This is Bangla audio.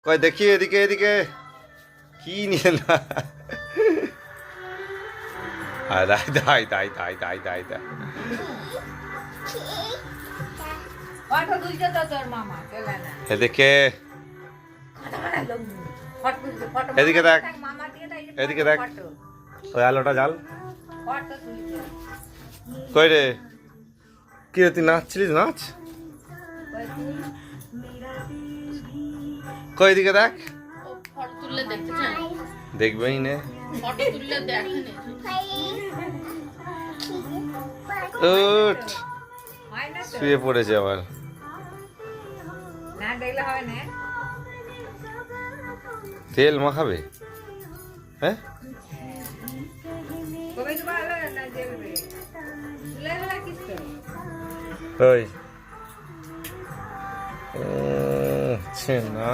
কই দেখি এদিকে এদিকে কি নিয়ে না দাই দাই দাই দাই দাই দাই দাই এদিকে এদিকে দেখ এদিকে দেখ ওই আলোটা জ্বাল কই রে কি রে তুই নাচছিলিস নাচ কই এদিকে দেখ দেখবেই নে উঠ শুয়ে পড়েছে আবার তেল মাখাবে হ্যাঁ ওই না